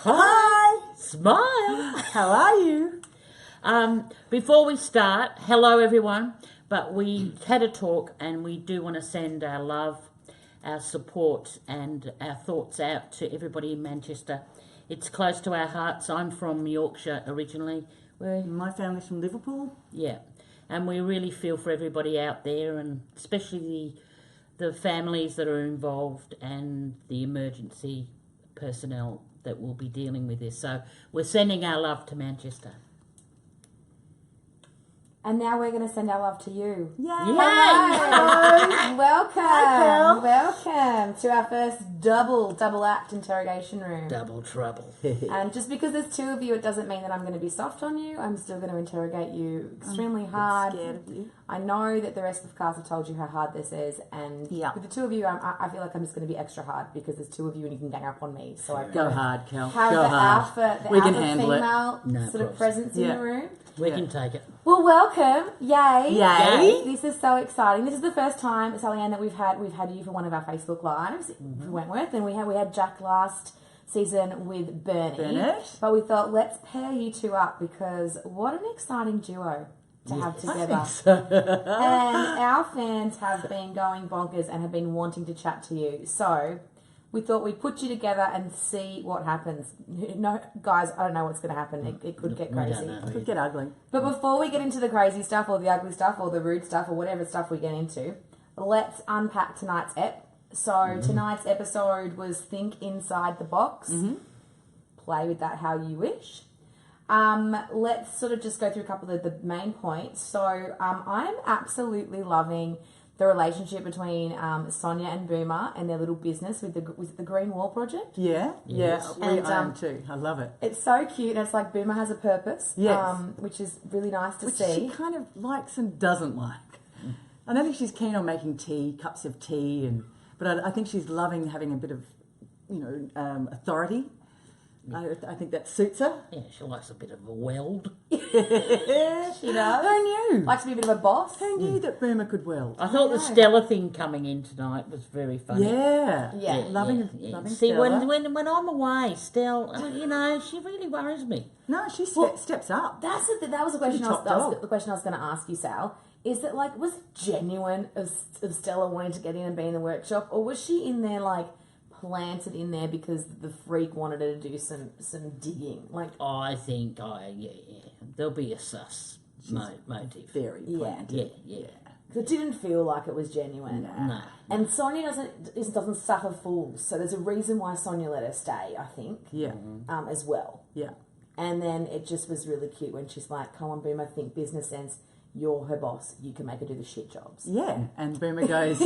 Hi. Smile. How are you? Before we start, hello everyone. But we had a talk and we do want to send our love, our support and our thoughts out to everybody in Manchester. It's close to our hearts. I'm from Yorkshire originally. My family's from Liverpool. Yeah. And we really feel for everybody out there, and especially the families that are involved and the emergency personnel that will be dealing with this. So we're sending our love to Manchester. And now we're going to send our love to you. Yay! Hello. Welcome. Hi, Kel. Welcome to our first double act interrogation room. Double trouble. And just because there's two of you, it doesn't mean that I'm going to be soft on you. I'm still going to interrogate you extremely hard. Scared of you. I know that the rest of the cast have told you how hard this is, and Yeah. with the two of you, I feel like I'm just going to be extra hard because there's two of you and you can gang up on me. So I've Go got to hard, Kel. have Go the hard. alpha, We can alpha handle it. female No sort problems. of presence in Yeah. the room. We Yeah. can take it. Well, welcome! Yay! Yay. This is so exciting. This is the first time, Sally-Anne, that we've had you for one of our Facebook lives for Wentworth, and we had Jack last season with Bernie. Bennett. But we thought let's pair you two up because what an exciting duo to have together. And our fans have been going bonkers and have been wanting to chat to you. So we thought we'd put you together and see what happens. No, guys, I don't know what's going to happen. It could get We don't crazy. know. It could get ugly. But before we get into the crazy stuff or the ugly stuff or the rude stuff or whatever stuff we get into, let's unpack tonight's ep. So tonight's episode was Think Inside the Box. Play with that how you wish. Let's sort of just go through a couple of the main points. So I'm absolutely loving the relationship between Sonia and Boomer and their little business with the Green Wall Project. Yeah. Yes. Yeah. And, I am too. I love it. It's so cute, and it's like Boomer has a purpose, Yes. which is really nice to Which see. she kind of likes and doesn't like. I don't think she's keen on making cups of tea, but I think she's loving having a bit of, authority. I think that suits her. Yeah, she likes a bit of a weld. She does. Who knew? Likes to be a bit of a boss. Who knew that Boomer could weld? I thought the Stella thing coming in tonight was very funny. Yeah. Yeah. Loving See, Stella. when I'm away, Stella, she really worries me. No, she steps up. That was the question. top That was dog. the question I was going to ask you, Sal. Is that was it genuine of Stella wanting to get in and be in the workshop, or was she in there planted in there because the freak wanted her to do some digging? I think, there'll be a sus motive. Very planted. Yeah. It didn't feel like it was genuine. No. And Sonia doesn't suffer fools, so there's a reason why Sonia let her stay, I think. Yeah. As well. Yeah. And then it just was really cute when she's like, "Come on, Boomer, think business sense. You're her boss. You can make her do the shit jobs." Yeah. And Boomer goes,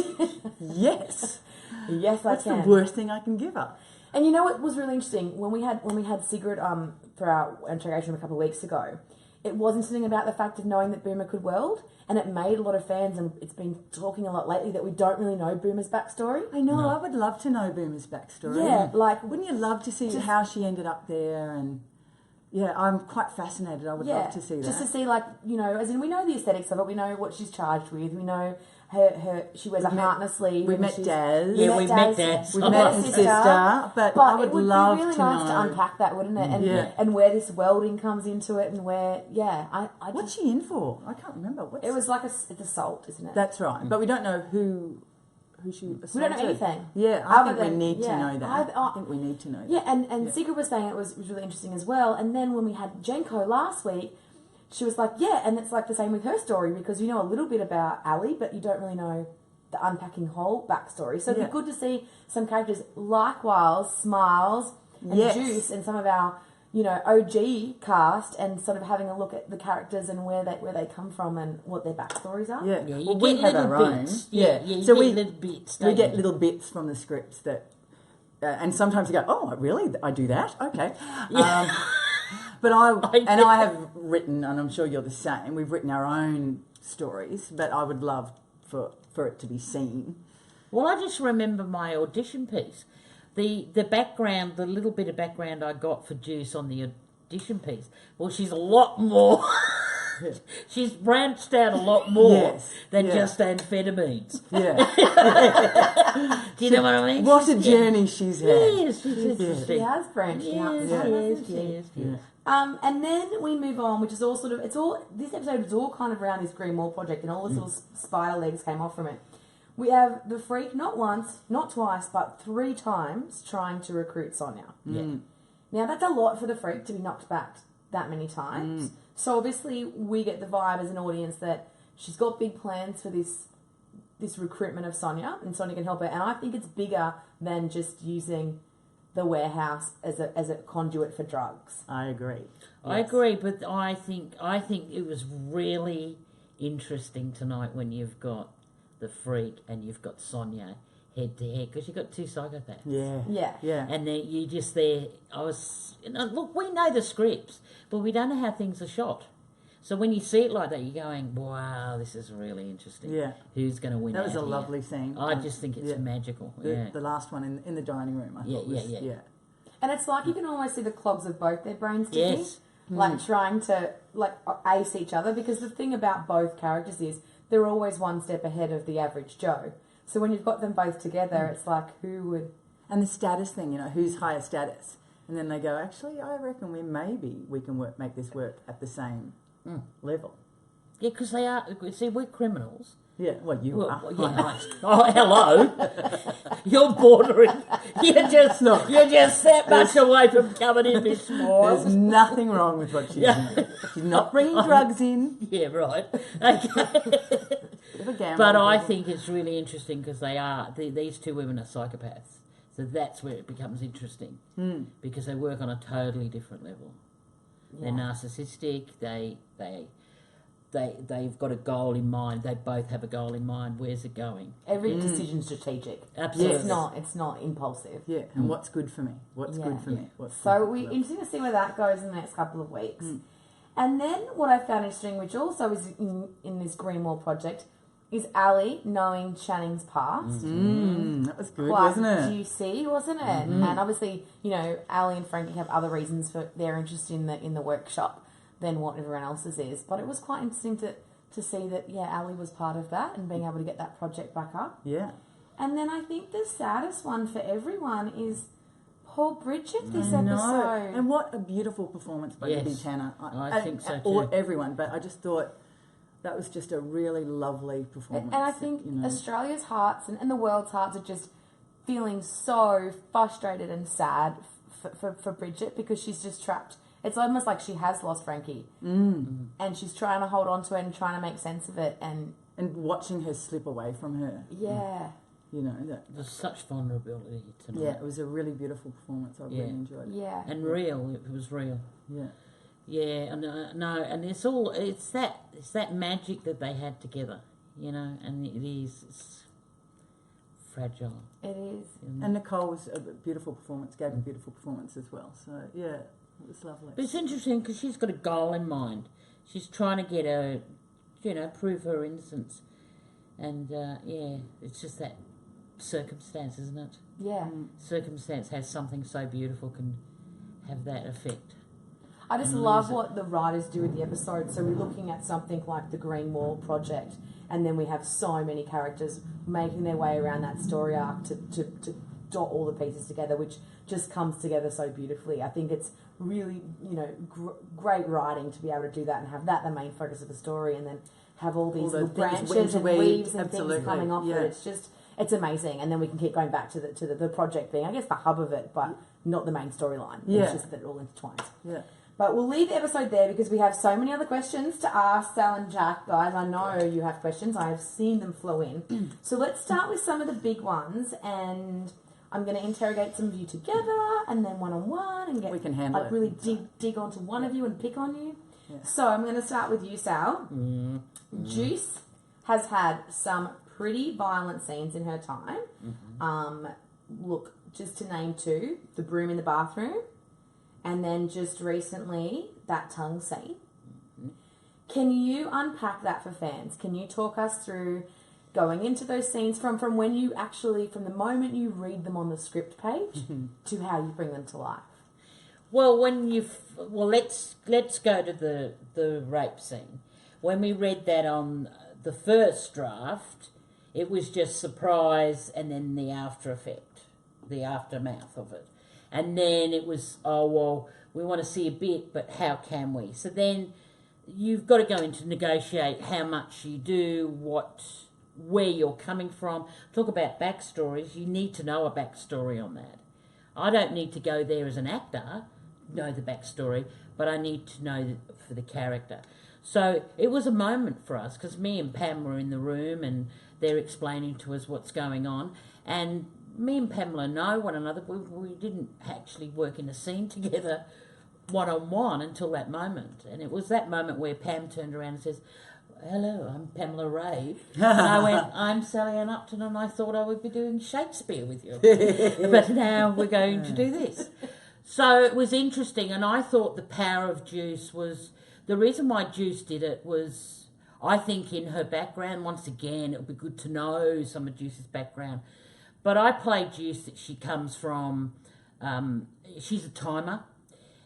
yes. Yes, That's I can. the worst thing I can give her. And you know what was really interesting when we had Sigrid for our interrogation a couple of weeks ago. It was interesting about the fact of knowing that Boomer could weld, and it made a lot of fans, and it's been talking a lot lately that we don't really know Boomer's backstory. I know. I would love to know Boomer's backstory. Yeah, wouldn't you love to see how she ended up there? And yeah, I'm quite fascinated. I would love to see that. Just to see, as in we know the aesthetics of it, we know what she's charged with, we know she wears a harness sleeve. We met Daz. Yeah, we met Daz. We've met his sister, but I would it would love be really to nice know. to unpack that, wouldn't it? And Yeah. and where this welding comes into it, and where What's she in for? I can't remember. it was like it's assault, isn't it? That's right, but we don't know who she assaulted. We don't know anything. Yeah, I Other think we than- need to yeah. know that. I think we need to know that. Yeah, and Sigrid was saying it was really interesting as well. And then when we had Jenko last week, she was like, yeah, and it's like the same with her story because you know a little bit about Ali, but you don't really know the unpacking whole backstory. So it'd be good to see some characters like Wiles, Smiles, and Yes. Juice, and some of our OG cast, and sort of having a look at the characters and where they come from and what their backstories are. Yeah, Yeah, you well, get we have little our own. bits. Yeah, you so get we little bits. we don't get you? little bits from the scripts that, and sometimes we go, oh, really? I do that? Okay. But I have written, and I'm sure you're the same. We've written our own stories, but I would love for it to be seen. Well, I just remember my audition piece. The background, the little bit of background I got for Juice on the audition piece. Well, she's a lot more She's branched out a lot more than yeah. just amphetamines. Yeah. Do you know what I mean? What a journey she's had. Yes, she's She interesting. has branched out, Yes, hasn't she? yes. Yeah. And then we move on, which is all sort of, this episode is all kind of around this Green Wall project, and all this little spider legs came off from it. We have the Freak not once, not twice, but 3 times trying to recruit Sonia. Yeah. Now that's a lot for the Freak to be knocked back that many times. So obviously we get the vibe as an audience that she's got big plans for this recruitment of Sonia, and Sonia can help her. And I think it's bigger than just using the warehouse as a conduit for drugs. I agree. I agree, but I think it was really interesting tonight when you've got the Freak and you've got Sonia head to head, because you've got 2 psychopaths. Yeah. And then you just there. Look, we know the scripts, but we don't know how things are shot. So when you see it like that, you're going, "Wow, this is really interesting." Yeah. Who's going to win? That was a here? lovely scene. I just think it's magical. The last one in the dining room, I thought was, yeah. And it's like you can almost see the clogs of both their brains ticking. Yes. Like trying to ace each other, because the thing about both characters is they're always one step ahead of the average Joe. So when you've got them both together, it's like, who would... And the status thing, who's higher status? And then they go, actually, I reckon we can make this work at the same level. Yeah, because they are. See, we're criminals. Yeah, well, you are. Yeah. Oh, hello. You're bordering. You're just that much away from coming in this morning. There's nothing wrong with what she's doing. She's not bringing drugs in. Yeah, right. Okay. But I think it's really interesting because these 2 women are psychopaths. So that's where it becomes interesting because they work on a totally different level. Yeah. They're narcissistic. They've got a goal in mind. They both have a goal in mind. Where's it going? Every decision's strategic. Absolutely. It's not impulsive. Yeah, and what's good for me? What's good for me? So we interesting to see where that goes in the next couple of weeks. And then what I found interesting, which also is in this Green Wall project, is Ali knowing Channing's past. That was good, Quite wasn't it? juicy, wasn't it? And obviously, Ali and Frankie have other reasons for their interest in the workshop than what everyone else's is. But it was quite interesting to see that, Ali was part of that and being able to get that project back up. Yeah. And then I think the saddest one for everyone is poor Bridget this episode. No. And what a beautiful performance by Debbie Tanner. I think so too. Or everyone, but I just thought that was just a really lovely performance. And I think Australia's hearts and the world's hearts are just feeling so frustrated and sad for Bridget, because she's just trapped. It's almost like she has lost Frankie. And she's trying to hold on to it and trying to make sense of it. And watching her slip away from her. Yeah. There's such vulnerability tonight. Yeah, it was a really beautiful performance. I really enjoyed it. Yeah. And real. It was real. Yeah. Yeah, and it's that magic that they had together, and it is fragile. It is. And Nicole was a beautiful performance, gave a beautiful performance as well. So, yeah, it was lovely. But it's interesting because she's got a goal in mind. She's trying to get her, prove her innocence. And, it's just that circumstance, isn't it? Yeah. Circumstance has something so beautiful can have that effect. I just love what the writers do with the episode. So we're looking at something like the Green Wall project, and then we have so many characters making their way around that story arc to dot all the pieces together, which just comes together so beautifully. I think it's really, great writing to be able to do that and have that the main focus of the story, and then have all these little branches and weaves and things coming off it. It's amazing. And then we can keep going back to the project being, I guess, the hub of it, but not the main storyline. It's just that it all intertwines. Yeah. But we'll leave the episode there because we have so many other questions to ask Sal and Jack. Guys, I know you have questions. I have seen them flow in. So let's start with some of the big ones, and I'm going to interrogate some of you together and then one-on-one and we can handle it. Really dig onto one of you and pick on you. Yeah. So I'm going to start with you, Sal. Juice has had some pretty violent scenes in her time. Look, just to name 2, the broom in the bathroom, and then just recently, that tongue scene. Can you unpack that for fans? Can you talk us through going into those scenes from when you actually, from the moment you read them on the script page to how you bring them to life? Well, let's go to the rape scene. When we read that on the first draft, it was just surprise and then the after effect, the aftermath of it. And then it was, oh, well, we want to see a bit, but how can we? So then you've got to go into negotiate how much you do, where you're coming from. Talk about backstories. You need to know a backstory on that. I don't need to go there as an actor, know the backstory, but I need to know for the character. So it was a moment for us because me and Pam were in the room and they're explaining to us what's going on. And me and Pamela know one another. We didn't actually work in a scene together one-on-one until that moment. And it was that moment where Pam turned around and says, hello, I'm Pamela Ray. And I went, I'm Sally Ann Upton, and I thought I would be doing Shakespeare with you. But now we're going to do this. So it was interesting, and I thought the power of Juice was... The reason why Juice did it was, I think in her background, once again, it would be good to know some of Juice's background. But I played Juice that she comes from... she's a timer,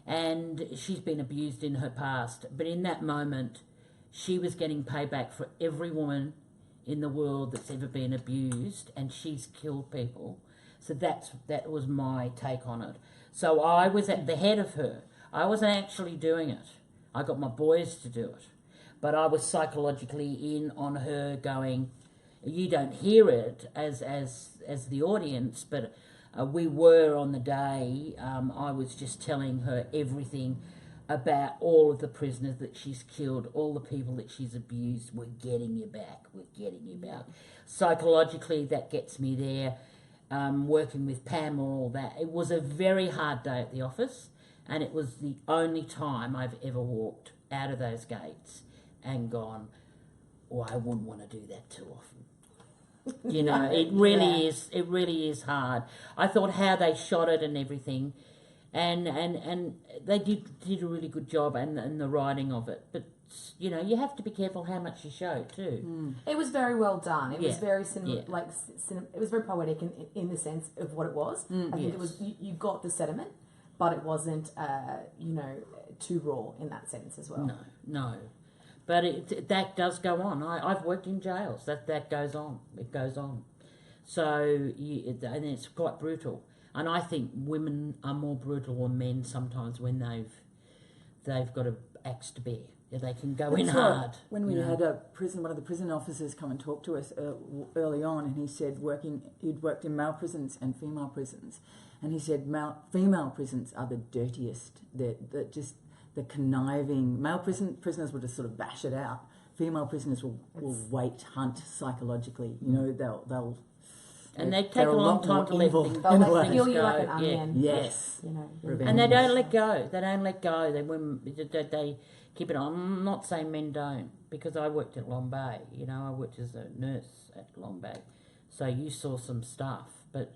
and she's been abused in her past. But in that moment... She was getting payback for every woman in the world that's ever been abused, and she's killed people. So that was my take on it. So I was at the head of her. I wasn't actually doing it. I got my boys to do it. But I was psychologically in on her going, you don't hear it as the audience, but we were on the day. I was just telling her everything about all of the prisoners that she's killed, all the people that she's abused. We're getting you back. We're getting you back. Psychologically, that gets me there. Working with Pam, all that. It was a very hard day at the office, and it was the only time I've ever walked out of those gates and gone, oh, I wouldn't want to do that too often. You know, it really is. It really is hard. I thought how they shot it and everything. And they did a really good job and the writing of it. But, you know, you have to be careful how much you show, too. Mm. It was very well done. It was very it was very poetic in the sense of what it was. I think it was, you got the sediment, but it wasn't, too raw in that sense as well. No. But that does go on. I've worked in jails. That goes on. It goes on. So, and it's quite brutal. And I think women are more brutal than men sometimes when they've got an axe to bear. They can go in hard. When we had one of the prison officers come and talk to us early on, and he said he'd worked in male prisons and female prisons, and he said female prisons are the dirtiest. They're just the conniving. Male prisoners will just sort of bash it out. Female prisoners will hunt psychologically. You know, they'll and they take a long time to let things go. They'll peel you like an onion. Yes. You know, and they don't let go. They keep it on. I'm not saying men don't, because I worked at Long Bay. You know, I worked as a nurse at Long Bay. So you saw some stuff. But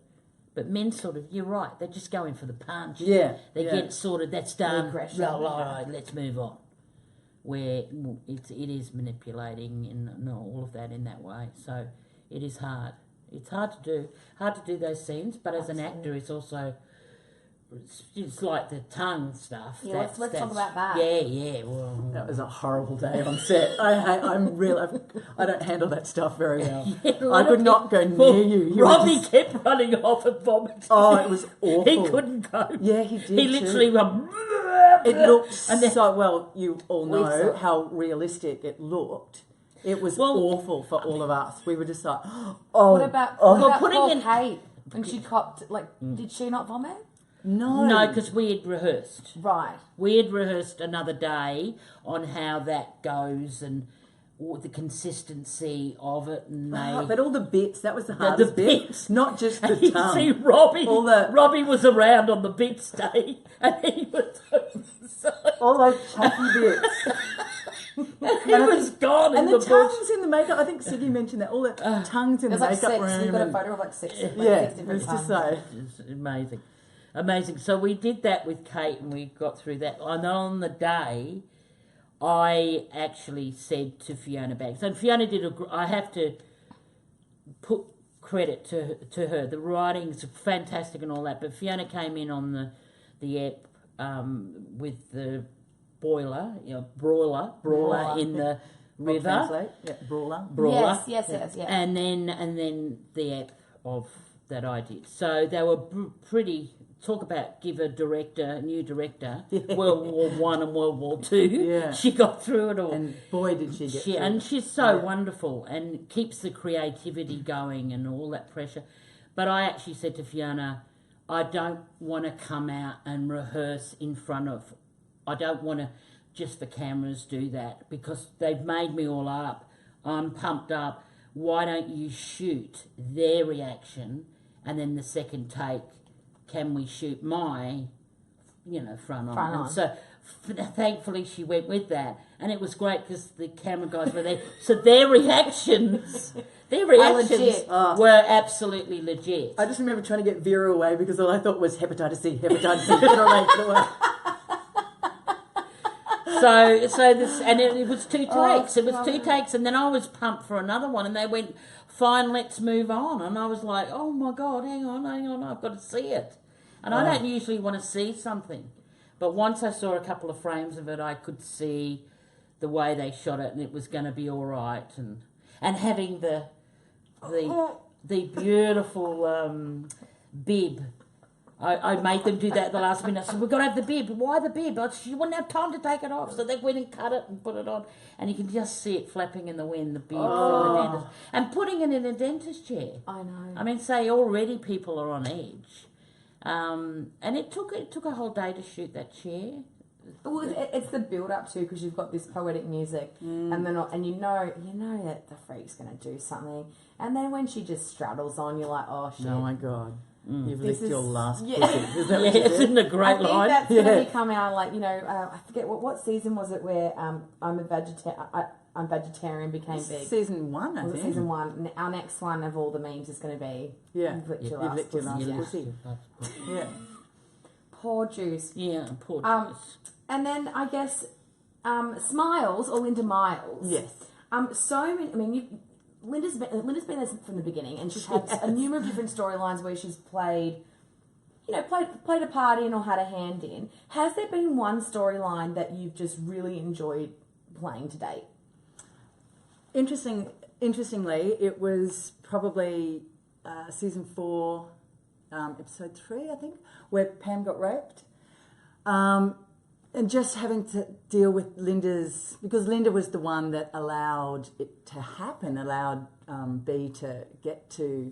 men sort of, you're right, they're just going for the punch. Yeah. They get sort of, that's done. Right, let's move on. Where it is manipulating and all of that in that way. So it is hard. It's hard to do those scenes, but as an actor, it's also, it's like the tongue stuff. Yeah, let's talk about that. Yeah. Well, that was a horrible day on set. I don't handle that stuff very well. I could not go near you. Robbie kept running off and vomiting. Oh, it was awful. He couldn't go. Yeah, he did. He literally went. It looked so well. You all know how realistic it looked. It was awful for all of us. We were just like, What about Kate? When she copped, did she not vomit? No, because we had rehearsed. Right. We had rehearsed another day on how that goes and the consistency of it. And but all the bits, that was the hardest bit. Not just the tongue. You see Robbie was around on the bits day and he was all those chunky bits. He was gone and in the bush. And the tongues in the makeup, I think Siggy mentioned that, all the tongues in the makeup room. You've got a photo of six different it's tongues. Just so. It's amazing. So we did that with Kate and we got through that. And on the day, I actually said to Fiona Banks, and Fiona I have to put credit to her. The writing's fantastic and all that, but Fiona came in on the ep with the brawler in the river. Brawler. Yes. And then the ep of that I did. So they were pretty. Talk about give a new director, World War One and World War Two. Yeah. She got through it all. And boy, did she get through. And she's so wonderful and keeps the creativity going and all that pressure. But I actually said to Fiona, I don't want to come out and rehearse in front of... I don't want to just for cameras do that because they've made me all up. I'm pumped up. Why don't you shoot their reaction and then the second take, can we shoot my, front on? And so thankfully she went with that. And it was great because the camera guys were there. So their reactions were absolutely legit. I just remember trying to get Vera away because all I thought was hepatitis C. Get her away. So this, and it was 2 takes. It was 2 takes, and then I was pumped for another one, and they went, "Fine, let's move on." And I was like, "Oh my God, hang on, I've got to see it." And I don't usually want to see something, but once I saw a couple of frames of it, I could see the way they shot it, and it was going to be all right. And having the beautiful bib. I made them do that at the last minute. I said, we've got to have the bib. Why the bib? She wouldn't have time to take it off. So they went and cut it and put it on. And you can just see it flapping in the wind, the bib from the dentist. And putting it in a dentist chair. I know. I mean, say already people are on edge. And it took a whole day to shoot that chair. Well, it's the build up too, because you've got this poetic music, and then you know that the freak's going to do something, and then when she just straddles on, you're like, oh shit! Oh my God, you've licked your last pussy. It's in a great line. I think that's going to be coming out I forget what season was it where I'm vegetarian became big. Season 1, I think. Season 1. Our next one of all the memes is going to be you've licked your last pussy. Yeah. Poor Juice. Yeah, poor Juice. And then I guess Smiles or Linda Miles. Yes. So many. I mean, Linda's been there from the beginning, and she's had a number of different storylines where she's played a part in or had a hand in. Has there been one storyline that you've just really enjoyed playing to date? Interestingly, it was probably season 4, episode 3, I think, where Pam got raped. And just having to deal with because Linda was the one that allowed it to happen, allowed B to get to,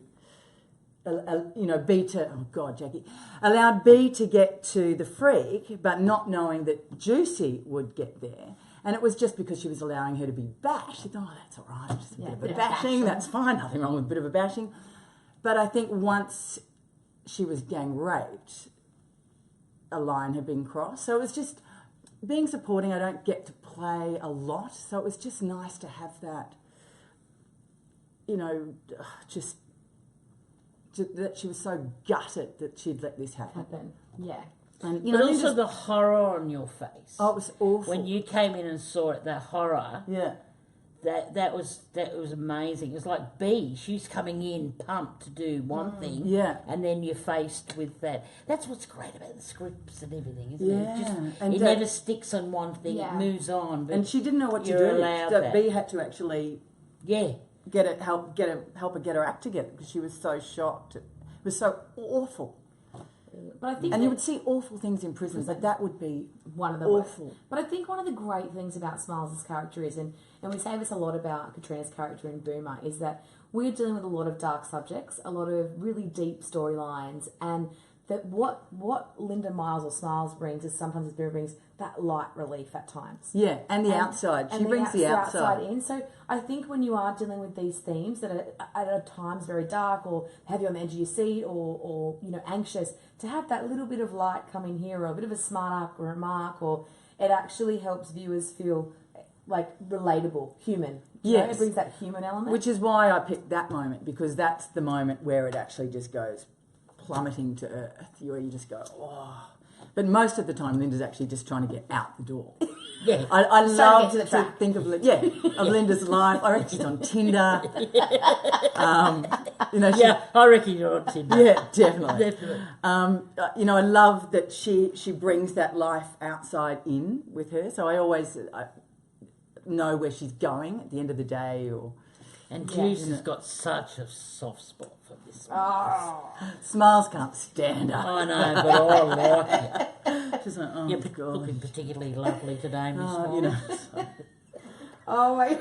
allowed B to get to the freak, but not knowing that Juicy would get there. And it was just because she was allowing her to be bashed. She thought, oh, that's all right, just a bit of bashing, that's fine, nothing wrong with a bit of a bashing. But I think once she was gang raped, a line had been crossed. So it was just being supporting. I don't get to play a lot, so it was just nice to have that, just that she was so gutted that she'd let this happen. Yeah. And but also the horror on your face. Oh, it was awful. When you came in and saw it, that horror. Yeah. That was amazing. It was like B. She's coming in pumped to do one thing, and then you're faced with that. That's what's great about the scripts and everything, isn't it? It never sticks on one thing. Yeah. It moves on. But and she didn't know what to do. So B had to actually help her get her act together because she was so shocked. It was so awful. But I think you would see awful things in prison, but that would be one of the awful. Worst. But I think one of the great things about Smiles' character is, and we say this a lot about Katrina's character in Boomer, is that we're dealing with a lot of dark subjects, a lot of really deep storylines, and that what Linda Miles or Smiles brings is sometimes Boomer brings that light relief at times. Yeah, and the outside. She brings the outside in. So I think when you are dealing with these themes that are at times very dark or have you on the edge of your seat or anxious, to have that little bit of light come in here or a bit of a smart arc or remark, or it actually helps viewers feel like relatable, human. Yes. It brings that human element. Which is why I picked that moment, because that's the moment where it actually just goes plummeting to earth, where you just go, oh. But most of the time, Linda's actually just trying to get out the door. Yeah. I Just trying to love get to the to track. think of Linda's life. I reckon she's on Tinder. I reckon you're on Tinder. Yeah, definitely. Definitely. I love that she brings that life outside in with her. So I always know where she's going at the end of the day. And Juice has got such a soft spot for this one. Oh. Smiles can't stand her. I know, but I like it. She's like, oh You're my God. looking particularly lovely today, Miss Oh, Miles. Oh my!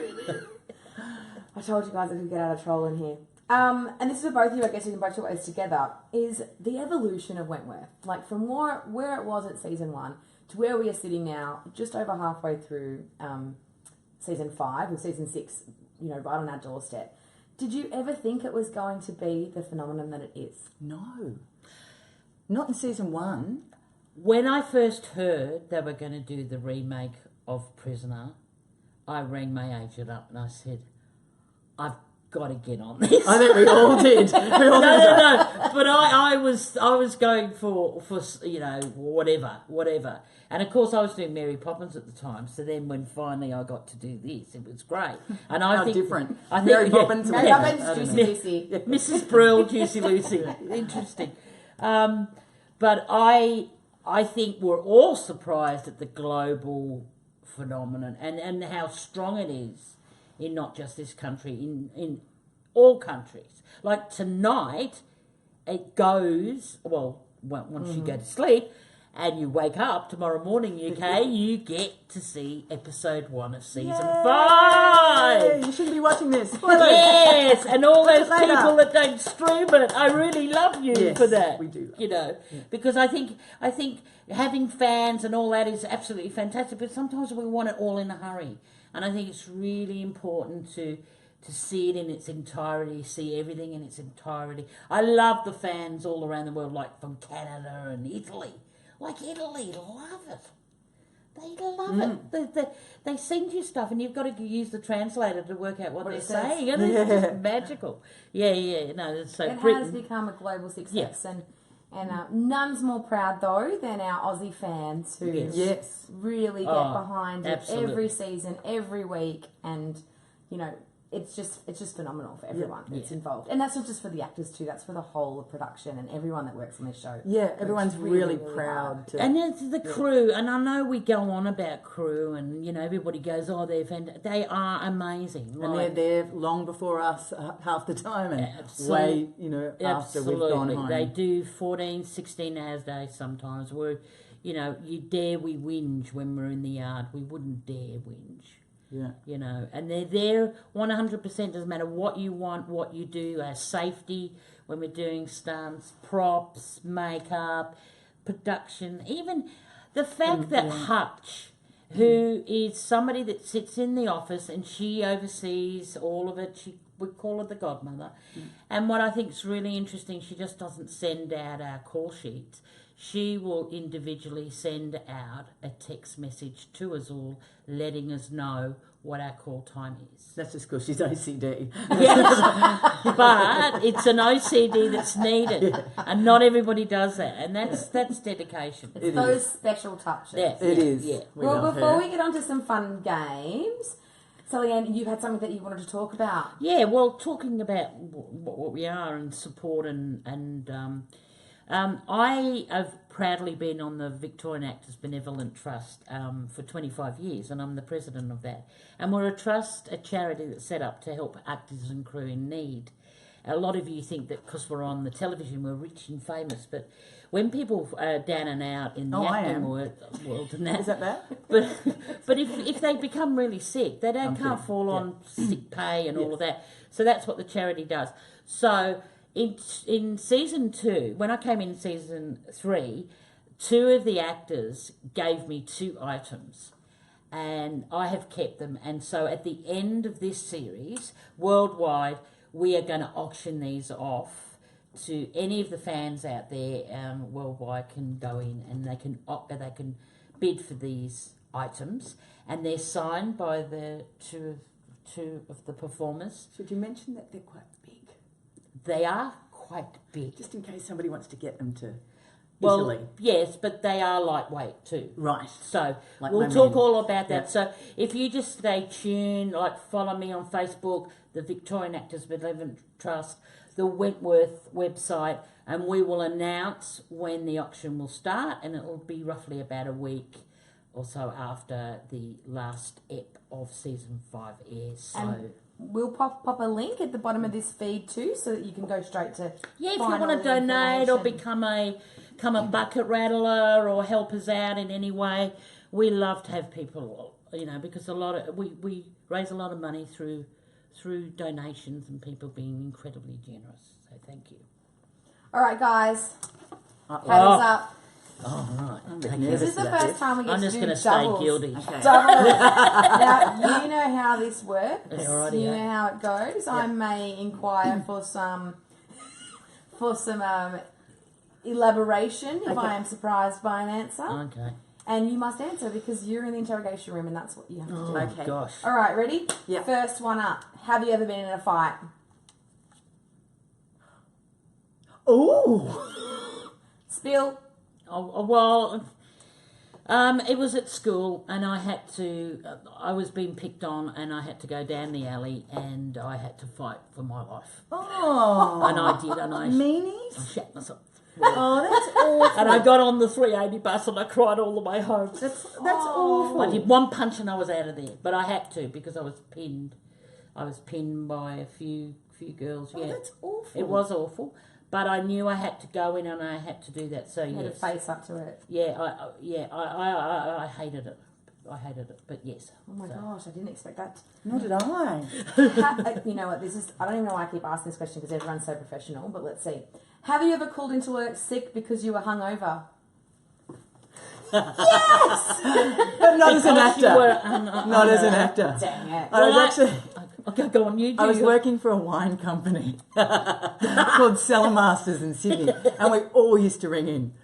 I told you guys I could get out of trolling here. And this is for both of you. I guess we can both talk about this together. Is the evolution of Wentworth, like from where it was at season 1 to where we are sitting now, just over halfway through season 5, with season 6, right on our doorstep. Did you ever think it was going to be the phenomenon that it is? No. Not in season 1. When I first heard they were going to do the remake of Prisoner, I rang my agent up and I said, I've got to get on this. I think we all did. No. But I was going for whatever. And of course I was doing Mary Poppins at the time. So then when finally I got to do this, it was great. And I think different. I think Mary Poppins. Mary Poppins, Juicy Lucy. Mrs. Brill, Juicy Lucy. Interesting. But I think we're all surprised at the global phenomenon and how strong it is in not just this country, in all countries. Like tonight, it goes, once you go to sleep and you wake up tomorrow morning, UK, you get to see episode 1 of season 5. You shouldn't be watching this. Yes, and all Watch those it later. people that don't stream it, I really love you Yes, for that. we do. Because I think having fans and all that is absolutely fantastic, but sometimes we want it all in a hurry. And I think it's really important to see it in its entirety, see everything in its entirety. I love the fans all around the world, like from Canada and Italy. Like Italy, love it. They love it. They send you stuff and you've got to use the translator to work out what they're saying. And it's just magical. Yeah. No, it's so It Britain. has become a global success. Yes. And none's more proud, though, than our Aussie fans who really get behind it every season, every week. And, it's just phenomenal for everyone that's involved. And that's not just for the actors, too. That's for the whole of production and everyone that works on this show. Yeah, everyone's really proud. And it's the crew. And I know we go on about crew and, everybody goes, oh, they're fantastic. They are amazing. And they're there long before us half the time and way, after we've gone home. They do 14, 16 hours a day sometimes. We whinge when we're in the yard. We wouldn't dare whinge. Yeah. And they're there 100%. Doesn't matter what you want, what you do. Safety when we're doing stunts, props, makeup, production. Even the fact that Hutch, who is somebody that sits in the office and she oversees all of it. We call her the godmother. And what I think is really interesting, she just doesn't send out our call sheets. She will individually send out a text message to us all, letting us know what our call time is. That's just because she's OCD. But it's an OCD that's needed, and not everybody does that, and that's dedication. It's those special touches. Yeah, it is. Yeah. Well, before we get on to some fun games, Sally-Ann, you had something that you wanted to talk about. Yeah, well, talking about what we are and support and I have proudly been on the Victorian Actors Benevolent Trust for 25 years, and I'm the president of that. And we're a charity that's set up to help actors and crew in need. A lot of you think that because we're on the television, we're rich and famous, but when people are down and out in the acting world and that, is that bad? But if they become really sick, they can't fall on sick pay and all of that. So that's what the charity does. So in season 2, when I came in season 3, 2 of the actors gave me 2 items, and I have kept them. And so at the end of this series, worldwide, we are going to auction these off to any of the fans out there worldwide. Can go in and they can bid for these items, and they're signed by the two of the performers. Should you mention that they're quite big? They are quite big. Just in case somebody wants to get them to Well, easily. yes, but they are lightweight too. Right. So Like we'll my talk men. all about that. Yeah. So if you just stay tuned, like follow me on Facebook, the Victorian Actors Benevolent Trust, the Wentworth website, and we will announce when the auction will start, and it will be roughly about a week or so after the last ep of season 5 airs. So And we'll pop a link at the bottom of this feed too, so that you can go straight to. yeah, if you find want all to the donate or information. become a bucket rattler or help us out in any way, we love to have people, because we raise a lot of money through donations and people being incredibly generous. So thank you. All right, guys, Oh. paddles up. Oh, right. I'm a bit Okay. nervous This is the about first time we get I'm to just do going to stay doubles. guilty. Okay. Double. Now, you know how this works. Yeah, alrighty, You yeah. know how it goes. I may inquire for some elaboration if Okay. I am surprised by an answer. Okay. And you must answer because you're in the interrogation room and that's what you have to do. Oh, Okay. gosh. All right, ready? Yeah. First one up. Have you ever been in a fight? Oh. Spill. Oh, well, it was at school, and I had to. I was being picked on, and I had to go down the alley, and I had to fight for my life, Oh. and I did, and I Meanies? shat myself. Oh, that's awful. And I got on the 380 bus, and I cried all the way home. That's awful. I did one punch, and I was out of there, but I had to because I was pinned. I was pinned by a few girls. Oh, Yeah, that's awful. it was awful. But I knew I had to go in and I had to do that. So You had to yes, face up to it. I hated it. I hated it. But yes. Oh my So- gosh, I didn't expect that. Nor did I. You know what, I don't even know why I keep asking this question because everyone's so professional, but let's see. Have you ever called into work sick because you were hungover? Yes! But not as an Because you actor. were, Not as an actor. Dang it. I was Well, actually. Okay, go on. You do. I was your- working for a wine company called Cellar Masters in Sydney, and we all used to ring in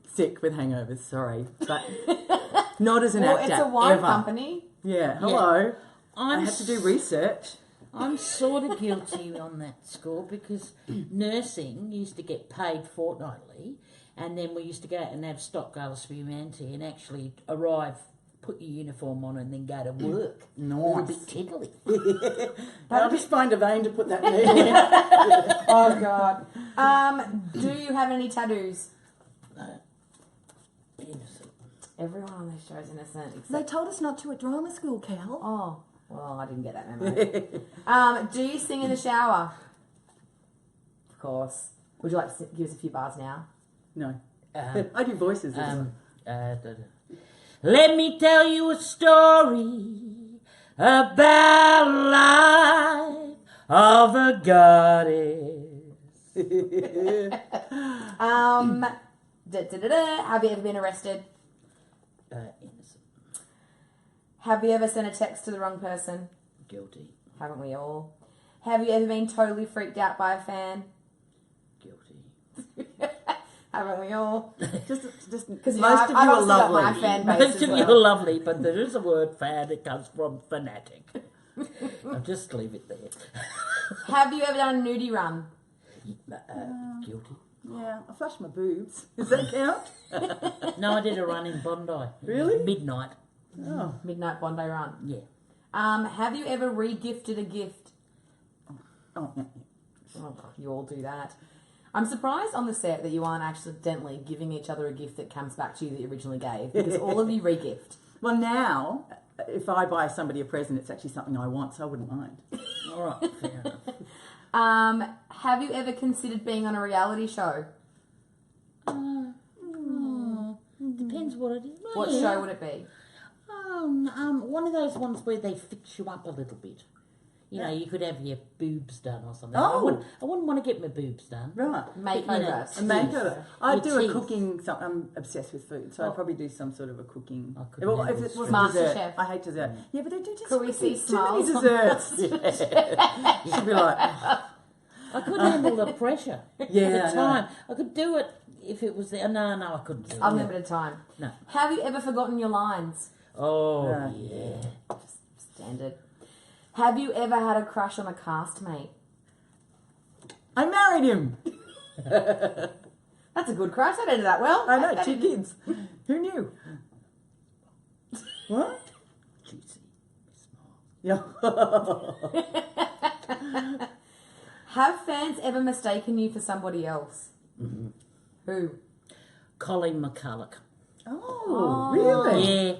sick with hangovers. Sorry, but not as an Well, actor. it's a wine ever. company. Yeah. Hello. I I'm had to do research. I'm sort of guilty on that score because nursing used to get paid fortnightly, and then we used to go out and have stock goals for humanity and actually arrive, put your uniform on, and then go to work. A little Nice. bit tickly. I'll just find a vein to put that needle in. Oh, God. Do you have any tattoos? Innocent. Everyone on this show is innocent They except... told us not to at drama school, Cal. Oh, well, I didn't get that memo. Do you sing in the shower? Of course. Would you like to give us a few bars now? No. Um, I do voices. Let me tell you a story about life of a goddess. Have you ever been arrested? Innocent. Have you ever sent a text to the wrong person? Guilty. Haven't we all? Have you ever been totally freaked out by a fan? Guilty. Haven't we all? just Because most of you are lovely. My fan base Most as of well. you are lovely, but there is a word fan that comes from fanatic. I'll just leave it there. Have you ever done a nudie run? Guilty. Yeah, I flashed my boobs. Does that count? No, I did a run in Bondi. Really? Midnight. Oh. Midnight Bondi run. Yeah. Have you ever re-gifted a gift? Oh, yeah. Oh, you all do that. I'm surprised on the set that you aren't accidentally giving each other a gift that comes back to you that you originally gave, because all of you re-gift. Well, now, if I buy somebody a present, it's actually something I want, so I wouldn't mind. All right, fair enough. Have you ever considered being on a reality show? Depends what it is. What show would it be? One of those ones where they fix you up a little bit. You know, you could have your boobs done or something. Oh. I wouldn't want to get my boobs done. Right. Makeover. A makeover. I'd do a teeth. cooking. I'm obsessed with food, so I'd probably do some sort of a cooking. I couldn't Well, if handle it was Master dessert, Chef. I hate dessert. Yeah, but they do just Could we see too many smiles? desserts. You should be like, I couldn't handle the pressure Yeah, at I the know. time. I could do it if it was there. No, I couldn't do it. Unlimited time. No. Have you ever forgotten your lines? Oh, Yeah. yeah. Just standard. Have you ever had a crush on a castmate? I married him. That's a good crush. That ended that well. I know, 2 kids. Who knew? What? Juicy. Small. Yeah. Have fans ever mistaken you for somebody else? Mm-hmm. Who? Colin McCulloch. Oh, really? Yeah.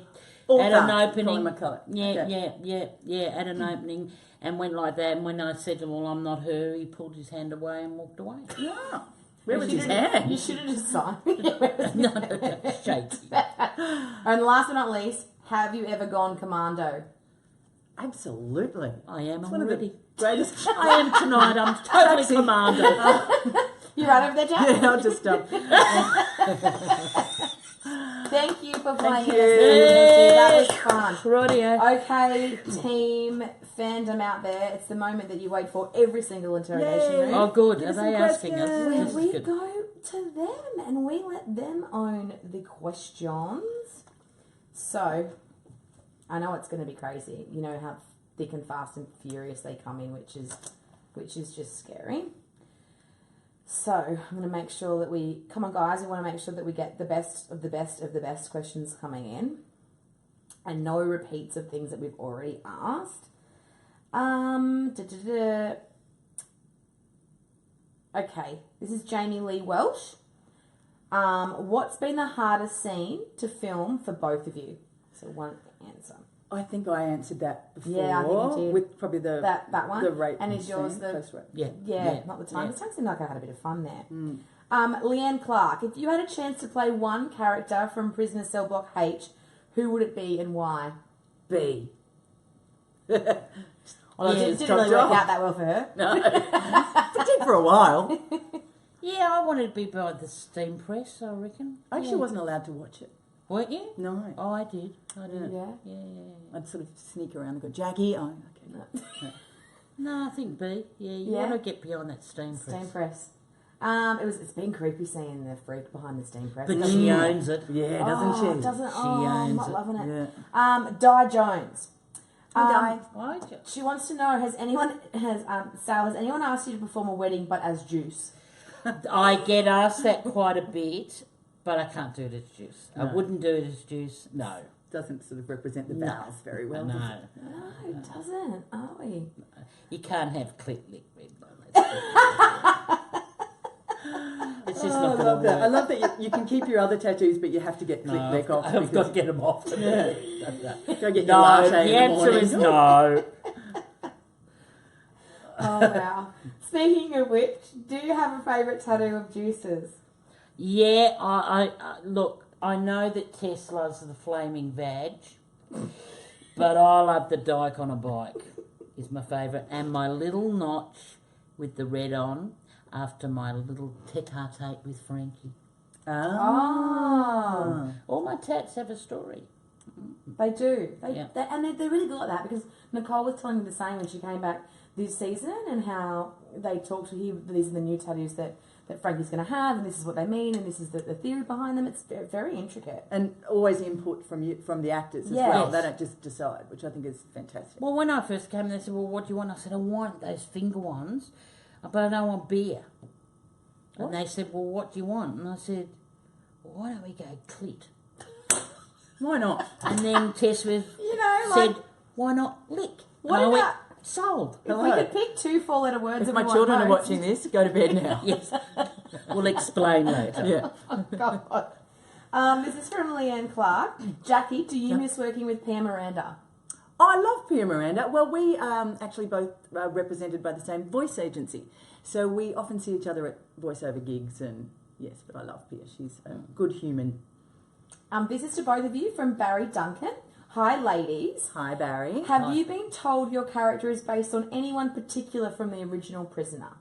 Author, At an opening. Colin McCulloch. Yeah, Okay. yeah, at an opening, and went like that. And when I said to him, well, I'm not her, he pulled his hand away and walked away. Yeah. Where was You his should've- hand? You should have just signed. No, shaky. And last but not least, have you ever gone commando? Absolutely. I am It's one of the already. greatest. I am tonight. I'm totally Taxi. commando. You right over there, Jack? Yeah, I'll just Thank you for playing you. it. That was fun. Radio. Okay, team fandom out there, it's the moment that you wait for every single interrogation Yay. room. Oh, good. Give Are us they some asking us? questions. Where This we is good. go to them and we let them own the questions. So, I know it's going to be crazy. You know how thick and fast and furious they come in, which is just scary. So, I'm going to make sure that we... Come on, guys. We want to make sure that we get the best of the best of the best questions coming in. And no repeats of things that we've already asked. Okay, this is Jamie Lee Welsh. What's been the hardest scene to film for both of you? So one answer. I think I answered that before. Yeah, I think you did. With probably That one. the rape And is yours scene, the... close rape. Yeah. Yeah, not the time. Yeah. This time seemed like I had a bit of fun there. Leanne Clark, if you had a chance to play one character from Prisoner Cell Block H, who would it be and why? B. Well, Yeah, it it's didn't really dropped work off. out that well for her. No. It did for a while. Yeah, I wanted to be by the steam press, I reckon. I actually wasn't allowed to watch it. Weren't you? No. Oh, I did. I did. Yeah. Yeah. I'd sort of sneak around and go, Jackie, oh, okay. No, I think B. Yeah, you Yeah. want to get beyond that steam press. Steam press. It's been creepy seeing the freak behind the steam press. But Doesn't she it? owns it. Yeah, doesn't she? Doesn't, She I'm owns not it. loving it. Yeah. Di Jones. Hi, I ju- She wants to know, Sal, has anyone asked you to perform a wedding but as Juice? I get asked that quite a bit, but I can't do it as Juice. I No. wouldn't do it as Juice. No, doesn't sort of represent the No. vows very well. No. does it? No, it doesn't, are we? You can't have click lick red bone. It's just Oh, not I going to love that. I work. love that you can keep your other tattoos, but you have to get click No, lick off. I've got to get them off. Yeah. Go get your No, latte the in the answer morning. is no. Oh, wow. Speaking of which, do you have a favourite tattoo of Juice's? Yeah, I look, I know that Tess loves the flaming vag, but I love the dyke on a bike is my favourite. And my little notch with the red on after my little tete-a-tete with Frankie. Ah. All my tats have a story. They do. Yeah. They're really good like that because Nicole was telling me the same when she came back this season and how they talked to him. These are the new tattoos that Frankie's going to have, and this is what they mean, and this is the theory behind them. It's very intricate. And always input from the actors as Yes. well. They don't just decide, which I think is fantastic. Well, when I first came, they said, well, what do you want? I said, I want those finger ones, but I don't want beer. What? And they said, well, what do you want? And I said, well, why don't we go clit? Why not? And then Tess was, Like, said, why not lick? What and I went, about- sold. if we could pick 2 4-letter words If that my we want children are most- watching this, go to bed now. Yes. We'll explain later. Yeah. God. This is from Leanne Clark. Jackie, do you miss working with Pam Miranda? I love Pia Miranda. Well, we actually both are represented by the same voice agency. So we often see each other at voiceover gigs and yes, but I love Pia. She's a good human. This is to both of you from Barry Duncan. Hi, ladies. Hi, Barry. Have you been told your character is based on anyone particular from the original Prisoner?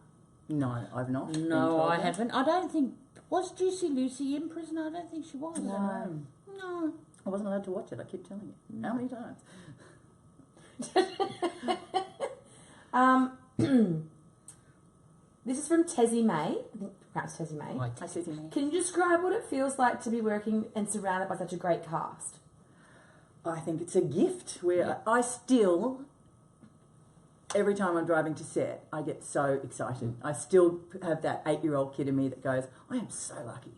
No, I've not. been No, told I that. haven't. I don't think, was Juicy Lucy in prison? I don't think she was. No. No. I wasn't allowed to watch it. I keep telling you. How many times? This is from Tessie May. I think perhaps Tessie May. Right. I said to me. Can you describe what it feels like to be working and surrounded by such a great cast? I think it's a gift where I still every time I'm driving to set, I get so excited. I still have that 8-year-old kid in me that goes, I am so lucky.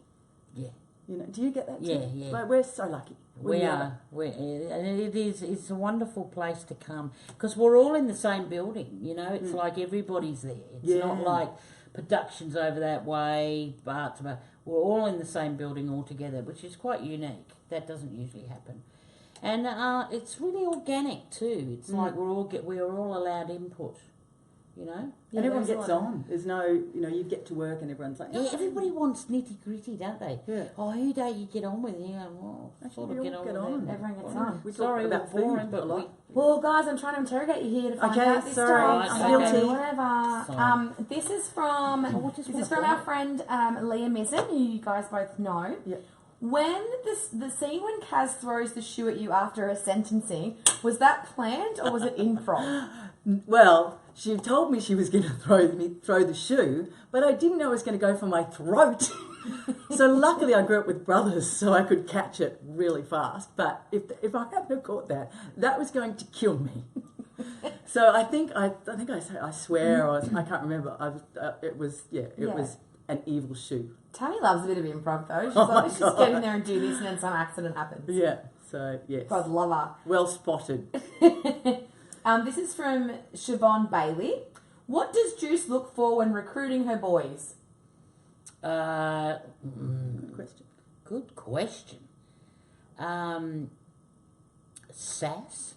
Yeah. You know, do you get that too? Yeah, yeah. Like, we're so lucky. We are. And it's a wonderful place to come because we're all in the same building, you know. It's like everybody's there. It's not like productions over that way, but we're all in the same building all together, which is quite unique. That doesn't usually happen. And it's really organic too. It's like we are all allowed input, you know. And everyone gets on. There's no, you know, you get to work and everyone's like, yeah, everybody wants nitty gritty, don't they? Yeah. Oh, who don't you get on with? You know, well, Actually, sort of we get all on get with on. them. Everyone gets on. We Sorry, talk we're about boring, food but a lot. Well, guys, I'm trying to interrogate you here to find out this sorry, stuff. I'm guilty. Whatever. Sorry. This is from our friend Leah Mizzen, who you guys both know. Yeah. When the scene when Kaz throws the shoe at you after her sentencing, was that planned or was it improv? Well, she told me she was going to throw the shoe, but I didn't know it was going to go for my throat. So luckily I grew up with brothers, so I could catch it really fast. But if I hadn't have caught that was going to kill me. So I swear, or I can't remember. It was an evil shoe. Tammy loves a bit of improv though. She's just getting there and do this, and then some accident happens. Yeah. So yes. God love her. Well spotted. This is from Siobhan Bailey. What does Juice look for when recruiting her boys? Good question. Good question. Sass.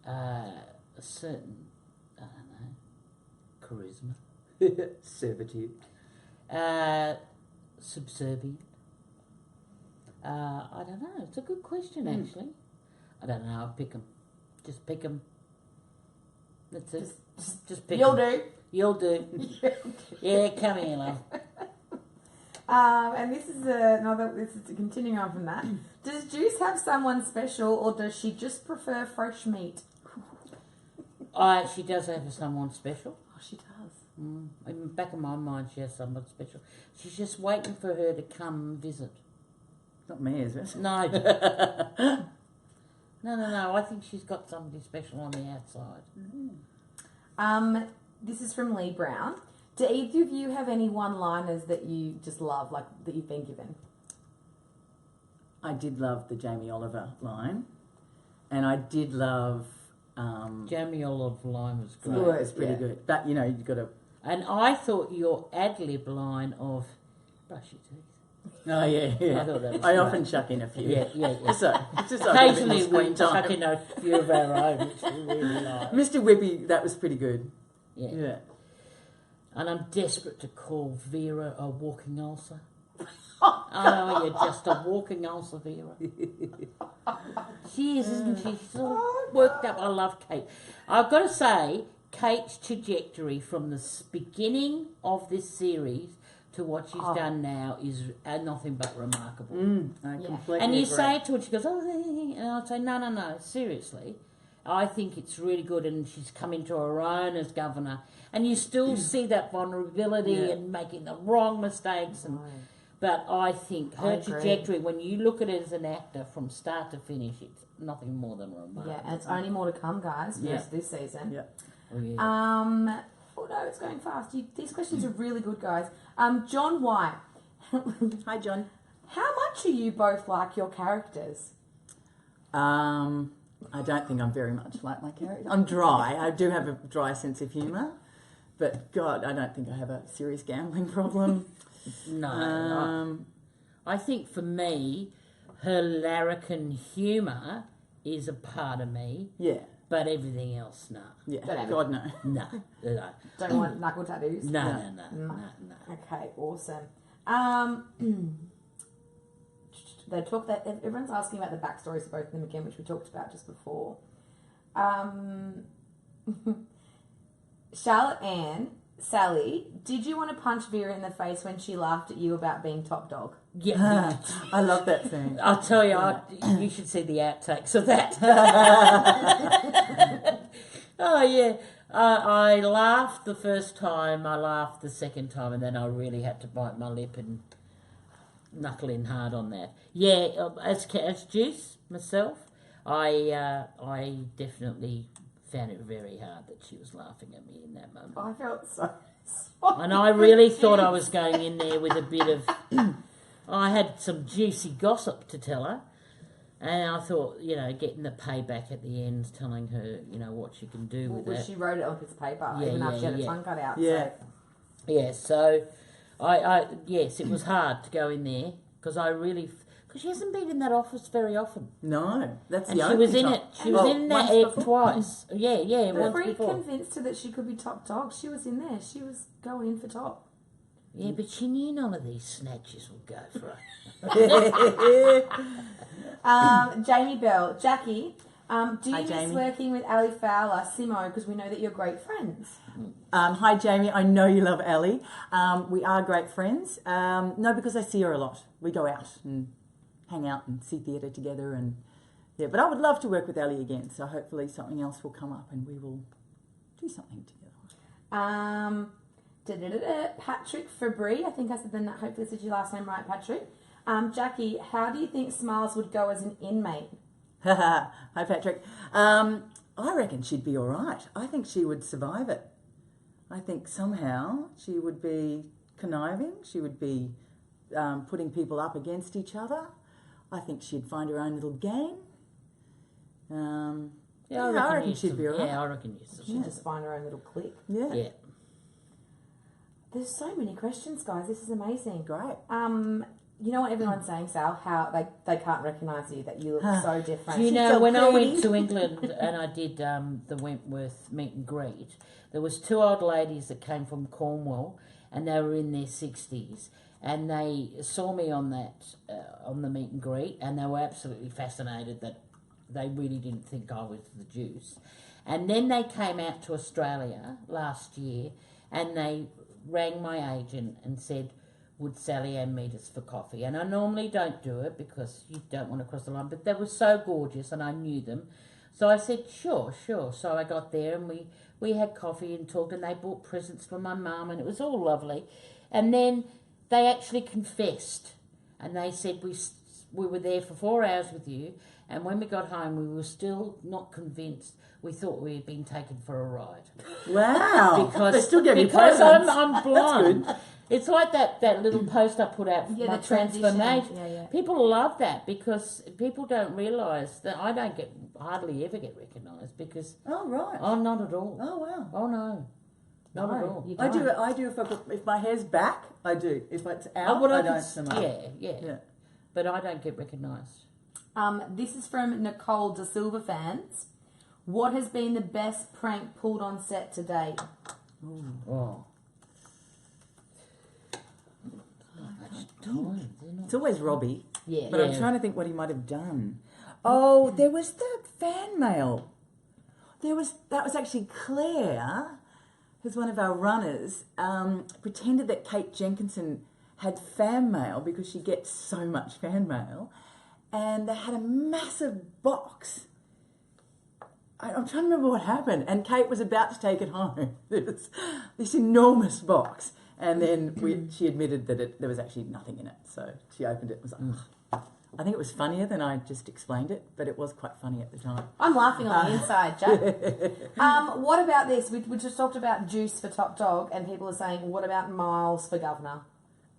A certain, I don't know, charisma. Servitude. Subservient. I don't know. It's a good question, actually. I don't know. I'll pick them. Just pick them. That's it. Just pick You'll 'em. do. You'll do. Yeah, come here, love. And this is continuing on from that. Does Juice have someone special, or does she just prefer fresh meat? She does have someone special. Oh, she does. In the back of my mind, she has someone special. She's just waiting for her to come visit. Not me, is it? No. No. I think she's got somebody special on the outside. This is from Lee Brown. Do either of you have any one-liners that you just love, like that you've been given? I did love the Jamie Oliver line, and I did love. Jamie Oliver line was great. Yeah, it's pretty good. But you know, you've got to. And I thought your ad-lib line of brush your teeth. Oh yeah. I thought that was I great. often chuck in a few. Yeah. Just so Occasionally we we chuck in a few of our own, which we really like. Mr. Whippy, that was pretty good. Yeah. And I'm desperate to call Vera a walking ulcer. Oh, you're just a walking ulcer, Vera. She is, isn't she? She's all worked up. I love Kate. I've got to say, Kate's trajectory from the beginning of this series to what she's done now is nothing but remarkable. I completely And you agree. say it to her, she goes, oh, and I'll say, no, seriously. I think it's really good, and she's come into her own as governor. And you still see that vulnerability and making the wrong mistakes. But I think her trajectory, when you look at it as an actor from start to finish, it's nothing more than remarkable. Yeah, and it's only more to come, guys, for this season. Yeah. Oh, yeah. Oh no, it's going fast. These questions are really good, guys. John White. Hi, John. How much are you both like your characters? I don't think I'm very much like my character. I'm dry. I do have a dry sense of humour. But, God, I don't think I have a serious gambling problem. No. I think for me, her larrikin humour is a part of me. Yeah. But everything else, no. Yeah. Don't God, no. No. Don't want knuckle tattoos? No. Okay, awesome. They talk that everyone's asking about the backstories of both of them again, which we talked about just before. Charlotte Ann, Sally, did you want to punch Vera in the face when she laughed at you about being top dog? Yeah. I love that thing. I'll tell you, you should see the outtakes of that. Oh, yeah. I laughed the first time, I laughed the second time, and then I really had to bite my lip and knuckle in hard on that. Yeah, as Juice, myself, I definitely found it very hard that she was laughing at me in that moment. I felt so And I really thought I was going in there with a bit of... I had some juicy gossip to tell her. And I thought, getting the payback at the end, telling her, what she can do with it. She wrote it on a piece of paper, even after she had her tongue cut out. Yeah. So. Yeah, so, yes, it was hard to go in there, because because she hasn't been in that office very often. No, that's And the she only was in time. it. She was in that egg twice. Yeah, The once freak before. convinced her that she could be top dog. She was in there. She was going in for top. Yeah, but she knew none of these snatches would go for her. Jamie Bell. Jackie, do you Hi, miss Jamie. working with Ali Fowler, Simo, because we know that you're great friends? Hi, Jamie. I know you love Ellie. We are great friends. No, because I see her a lot. We go out and hang out and see theatre together. But I would love to work with Ellie again. So hopefully something else will come up and we will do something together. Patrick Fabry. I think I said hopefully I said your last name right, Patrick. Jackie, how do you think Smiles would go as an inmate? Hi, Patrick. I reckon she'd be all right. I think she would survive it. I think somehow she would be conniving. She would be putting people up against each other. I think she'd find her own little game. I reckon she'd be all right. Yeah, I reckon She'd just find her own little clique. Yeah. There's so many questions, guys. This is amazing. Great. You know what everyone's saying, Sal? How they can't recognise you, that you look so different. Do you She's know, so when I pretty. went to England and I did the Wentworth meet and greet, there was two old ladies that came from Cornwall and they were in their 60s and they saw me on the meet and greet and they were absolutely fascinated that they really didn't think I was the juice. And then they came out to Australia last year and they rang my agent and said, would Sally Ann meet us for coffee? And I normally don't do it because you don't want to cross the line, but they were so gorgeous and I knew them. So I said, sure. So I got there and we had coffee and talked and they bought presents for my mum and it was all lovely. And then they actually confessed and they said, we were there for 4 hours with you and when we got home we were still not convinced. We thought we had been taken for a ride. Wow. Because they still gave me because presents. I'm blind. It's like that little post I put out, my the transition. transformation. Yeah. People love that because people don't realise that I don't hardly ever get recognised because... Oh, right. Oh, not at all. Oh, wow. Oh, no. Not at all. You I don't. do if my hair's back, I do. If it's out, I don't so much. Yeah. But I don't get recognised. This is from Nicole De Silva fans. What has been the best prank pulled on set to date? Oh. It's always Robbie. Yeah. But I'm trying to think what he might have done. Oh, there was the fan mail. That was actually Claire, who's one of our runners, pretended that Kate Jenkinson had fan mail because she gets so much fan mail. And they had a massive box. I'm trying to remember what happened. And Kate was about to take it home. It was this enormous box. And then she admitted that there was actually nothing in it. So she opened it and was like, ugh. I think it was funnier than I just explained it, but it was quite funny at the time. I'm laughing on the inside, Jack. What about this? We just talked about Juice for top dog, and people are saying, what about Miles for governor?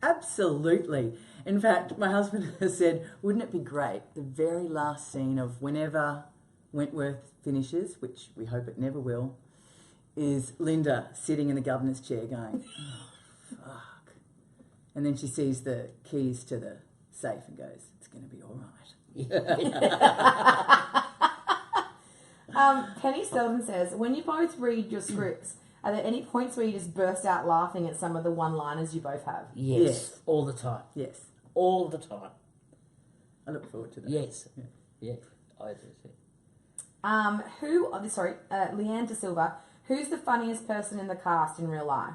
Absolutely. In fact, my husband has said, wouldn't it be great, the very last scene of whenever Wentworth finishes, which we hope it never will, is Linda sitting in the governor's chair going, oh, fuck. And then she sees the keys to the safe and goes, it's going to be all right. Penny Selden says, when you both read your scripts, are there any points where you just burst out laughing at some of the one-liners you both have? Yes. All the time. Yes. All the time. I look forward to that. Yes. Yeah. I do too. Leanne De Silva, who's the funniest person in the cast in real life?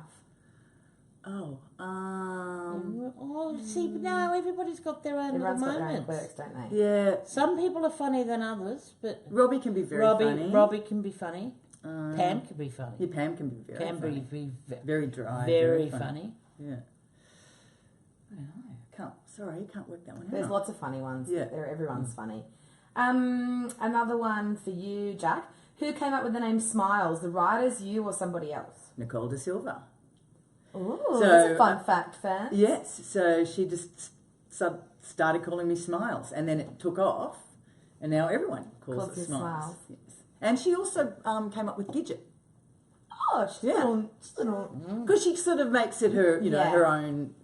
See, but no, everybody's got their own Everyone's little got their own moments. quirks, don't they? Yeah. Some people are funnier than others, but Robbie can be very funny. Robbie can be funny. Pam can be funny. Yeah, Pam can be very funny. Very dry. Very funny. Yeah. I don't know. Can't work that one out. There's lots of funny ones. Yeah. Everyone's funny. Another one for you, Jack. Who came up with the name Smiles? The writers, you, or somebody else? Nicole Da Silva. Ooh, So, that's a fun fact, fan. Yes, so she just started calling me Smiles, and then it took off, and now everyone calls it you Smiles. Smiles. Yes. And she also came up with Gidget. Oh, she's little. Because she sort of makes it her, Yeah. her own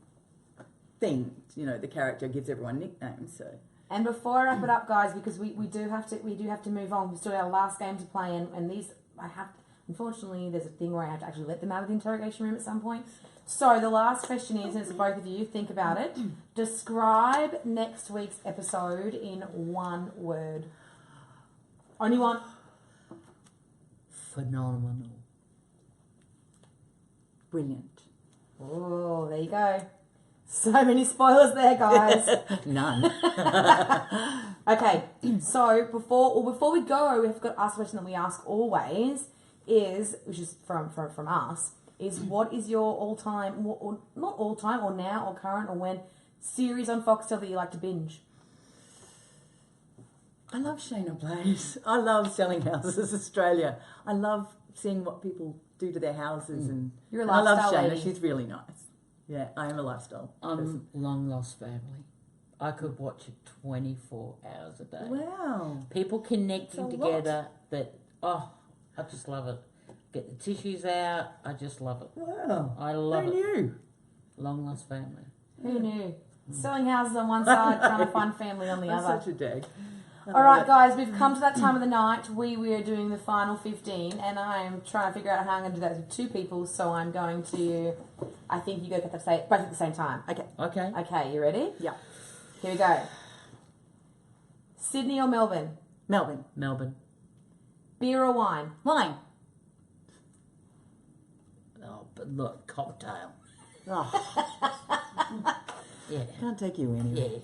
thing. The character gives everyone nicknames. So And before I wrap it up, guys, because we do have to move on. We've still got our last game to play, and these unfortunately there's a thing where I have to actually let them out of the interrogation room at some point. So the last question is, and it's both of you, think about it. Describe next week's episode in one word. Only one. Phenomenal. brilliant. Oh, there you go. So many spoilers there, guys. None. Okay, so before we go, we've got to ask a question that we ask always, which is from us, is what is your all-time, or not all-time, or now, or current, or when, series on Foxtel that you like to binge? I love Shayna Blaze. I love Selling Houses Australia. I love seeing what people do to their houses, and You're a I love lifestyle Shayna. lady. She's really nice. Yeah, I am a lifestyle person. Long Lost Family. I could watch it 24 hours a day. Wow. People connecting That's a together I just love it. Get the tissues out. I just love it. Wow. I love Who it. knew? Long Lost Family. Who knew? Selling houses on one side, trying to find family on the I'm other. such a dag. All right, guys, we've come to that time of the night. We are doing the final 15, and I'm trying to figure out how I'm going to do that with two people. So I'm going to, I think you guys have to say it both at the same time. Okay. Okay. Okay, you ready? Yeah. Here we go. Sydney or Melbourne? Melbourne. Melbourne. Beer or wine? Wine. Oh, but look, cocktail. Oh, Yeah. can't take you anywhere.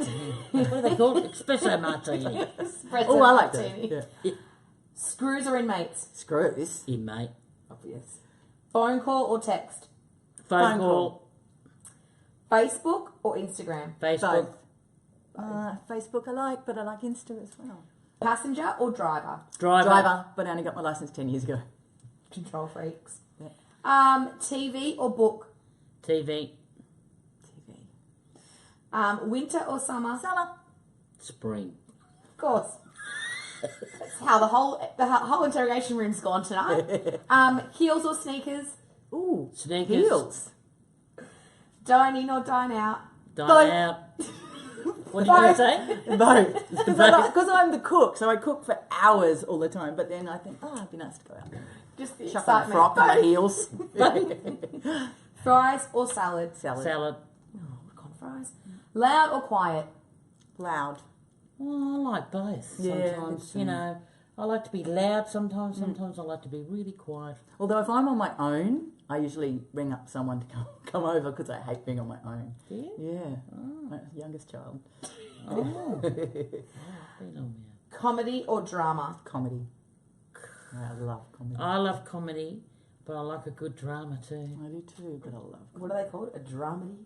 Yeah, what are they called? Espresso martini. Espresso Oh, I like martini. that. Yeah. Screws or inmates? Screws. Yeah, mate. Obvious. Phone call or text? Phone call. Facebook or Instagram? Facebook. Facebook I like, but I like Insta as well. Passenger or driver? Driver, but I only got my license 10 years ago. Control freaks. Yeah. TV or book? TV. TV. Winter or summer? Summer. Spring. Of course. That's how the whole interrogation room's gone tonight. Heels or sneakers? Ooh, Sneakers. heels. Dine in or dine out? Dine out. What are you going to say? Both. Because I'm the cook, so I cook for hours all the time. But then I think, it'd be nice to go out. Just the Chuck on a excitement. frock and my heels. Fries or salad? Salad. Salad. Oh, what kind of fries? Loud or quiet? Loud. Well, I like both. Yeah, Sometimes, it's, you know, I like to be loud sometimes. Sometimes I like to be really quiet. Although if I'm on my own, I usually ring up someone to come over because I hate being on my own. Do you? Yeah. My youngest child. Oh. Been on me. Comedy or drama? Comedy. I love comedy. I love comedy, but I like a good drama too. I do too, but I love What are they called? A dramedy?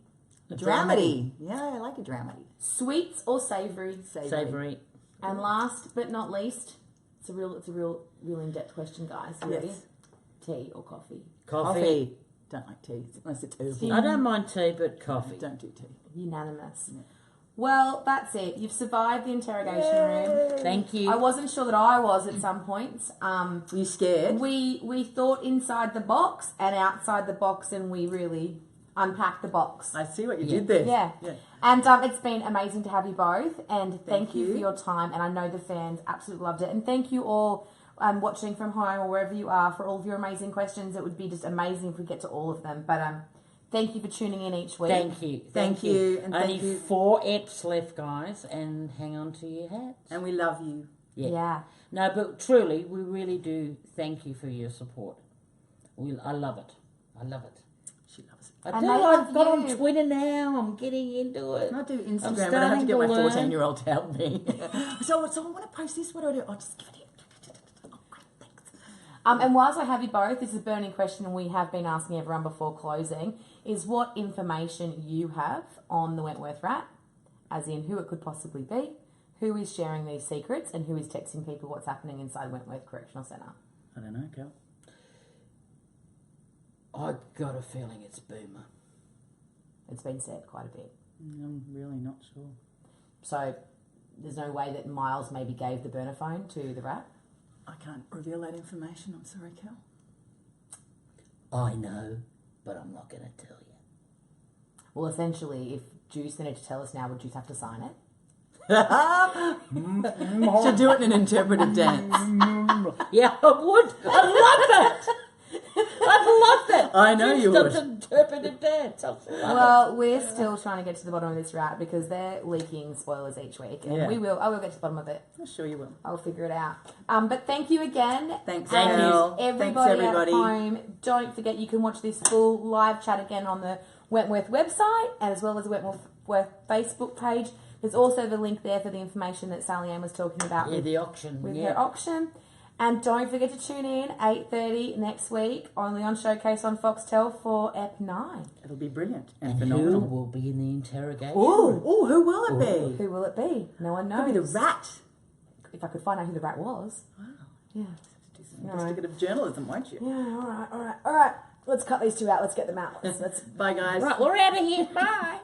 a dramedy. Yeah, I like a dramedy. Sweets or savoury? Savoury. And last but not least, it's a real in-depth question, guys. You ready? Yes. Tea or coffee? Coffee. Don't like tea unless it's herbal. I don't mind tea, but coffee. Don't do tea. Unanimous. Yeah. Well, that's it. You've survived the interrogation room. Thank you. I wasn't sure that I was at some points. Were you scared? We thought inside the box and outside the box, and we really unpacked the box. I see what you did there. Yeah. Yeah. And it's been amazing to have you both, and thank you for your time, and I know the fans absolutely loved it. And thank you all watching from home or wherever you are for all of your amazing questions. It would be just amazing if we get to all of them. But thank you for tuning in each week. Thank you. Thank you. And Only thank you. 4 eps left, guys, and hang on to your hats. And we love you. Yeah. No, but truly, we really do thank you for your support. I love it. I love it. She loves it. I And do. they I've love got you. on Twitter now. I'm getting into it. I do I'm Instagram, but I have starting to get my to learn. 14-year-old to help me. so I want to post this. What do I do? I'll just give it to you. Oh, great, thanks. And whilst I have you both, this is a burning question we have been asking everyone before closing, is what information you have on the Wentworth rat, as in who it could possibly be, who is sharing these secrets, and who is texting people what's happening inside Wentworth Correctional Centre. I don't know, Cal. I got a feeling it's Boomer. It's been said quite a bit. I'm really not sure. So there's no way that Miles maybe gave the burner phone to the rat? I can't reveal that information. I'm sorry, Cal. I know, but I'm not going to tell you. Well, essentially, if Juice needed to tell us now, would Juice have to sign it? Should do it in an interpretive dance. Yeah, I would. I'd love that. I'd love that. I know you would. Interpretive dance. I'd love it. Well, we're still trying to get to the bottom of this rat because they're leaking spoilers each week, and Yeah. I will get to the bottom of it. I'm sure you will. I'll figure it out. But thank you again. Thanks, Thank you. Al. Everybody, Thanks, at home, don't forget you can watch this full live chat again on the Wentworth website as well as the Wentworth Facebook page. There's also the link there for the information that Sally Ann was talking about Yeah, the auction. with Yeah. her auction. And don't forget to tune in 8:30 next week, only on Showcase on Foxtel for Ep 9. It'll be brilliant and And who phenomenal. will be in the interrogation? Ooh, who will it be? Who will it be? No one knows. Could be the rat. If I could find out who the rat was. Wow. Yeah. Do some investigative journalism, won't you? Yeah, all right. Let's cut these two out. Let's get them out. Let's Bye, guys. Right, we're out of here. Bye.